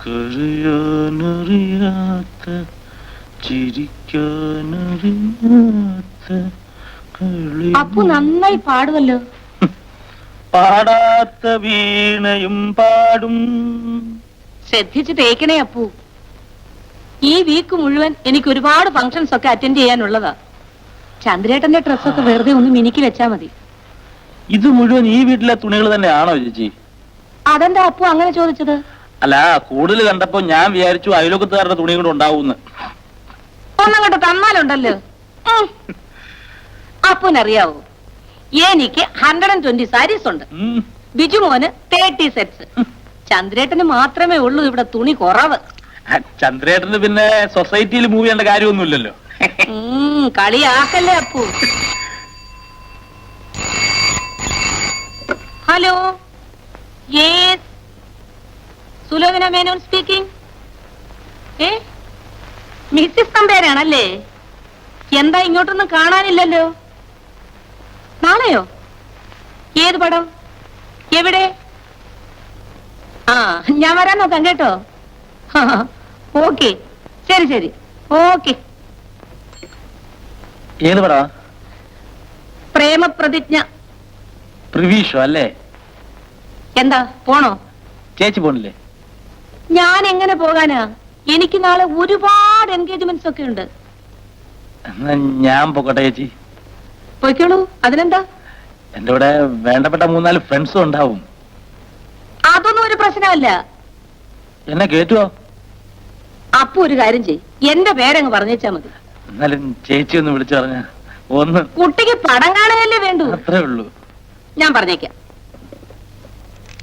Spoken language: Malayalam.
കരയാനറിയാത്ത ചിരിക്കാനറിയാത്ത അപ്പു നന്നായി പാടുമല്ലോ. പാടാത്ത വീണയും പാടും. ശ്രദ്ധിച്ച് തേക്കണേ അപ്പു. ഈ വീക്ക് മുഴുവൻ എനിക്ക് ഒരുപാട് ഫംഗ്ഷൻസ് ഒക്കെ അറ്റൻഡ് ചെയ്യാനുള്ളതാ. ചന്ദ്രേട്ടന്റെ ഡ്രസ്സൊക്കെ വെറുതെ ഒന്ന് മിനിക്ക് വെച്ചാ മതി. ഇത് മുഴുവൻ ഈ വീട്ടിലെ തുണികൾ തന്നെയാണോ ചേച്ചി? അതെന്താ അപ്പു അങ്ങനെ ചോദിച്ചത്? അല്ല, കൂടുതൽ കണ്ടപ്പോ ഞാൻ വിചാരിച്ചു അയലോക്കത്തുകാരുടെ തുണി കൂടെ ഉണ്ടാവൂന്ന്. ഒന്നങ്ങോട്ട് തന്നാലുണ്ടല്ലോ. അപ്പുനറിയാവോ, എനിക്ക് 120 സാരീസ് ഉണ്ട്. ബിജുമോന് 30 സെറ്റ്സ്. ചന്ദ്രേട്ടന് മാത്രമേ ഉള്ളൂ ഇവിടെ തുണി കുറവ്. ചന്ദ്രേട്ടന് പിന്നെ സൊസൈറ്റിയിൽ മൂവ് ചെയ്യേണ്ട കാര്യമൊന്നുമില്ലല്ലോ. കളിയാക്കല്ലേ അപ്പു. Hello, yes, Sulochana Menon speaking. Mrs തമ്പേരാണല്ലേ? എന്താ ഇങ്ങോട്ടൊന്നും കാണാനില്ലല്ലോ. നാളെയോ? ഏത് പടം? എവിടെ? ഞാൻ വരാൻ നോക്കാം കേട്ടോ. ഓക്കെ, ശരി ശരി, ഓക്കെ. ഏത് പടാ? പ്രേമപ്രതിജ്ഞ. പ്രിവീഷോ അല്ലേ? എന്താ, പോണോ? ചേച്ചി പോണില്ലേ? ഞാൻ എങ്ങനെ പോകാനാ? എനിക്ക് നാളെ ഒരുപാട് എൻഗേജ്മെന്റ്സ് ഒക്കെ ഉണ്ട്. ഞാൻ പോകട്ടെ ചേച്ചി. പോയിക്കോളൂ, അതിനെന്താ? എന്റെ ഇവിടെ വേണ്ടപ്പെട്ട 3-4 ഫ്രണ്ട്സും ഉണ്ടാവും. അതൊന്നും ഒരു പ്രശ്നമല്ല. എന്നെ കേട്ടുവോ? അപ്പൊ ഒരു കാര്യം ചെയ്, എന്റെ പേരങ്ങ് പറഞ്ഞേച്ചാ മതി. എന്നാലും ചേച്ചി ഒന്ന് വിളിച്ചു പറഞ്ഞ ഒന്ന്. കുട്ടിക്ക് പടം കാണുകയല്ലേ വേണ്ടു. അത്രേ ഉള്ളൂ. ഞാൻ പറഞ്ഞേക്കാം.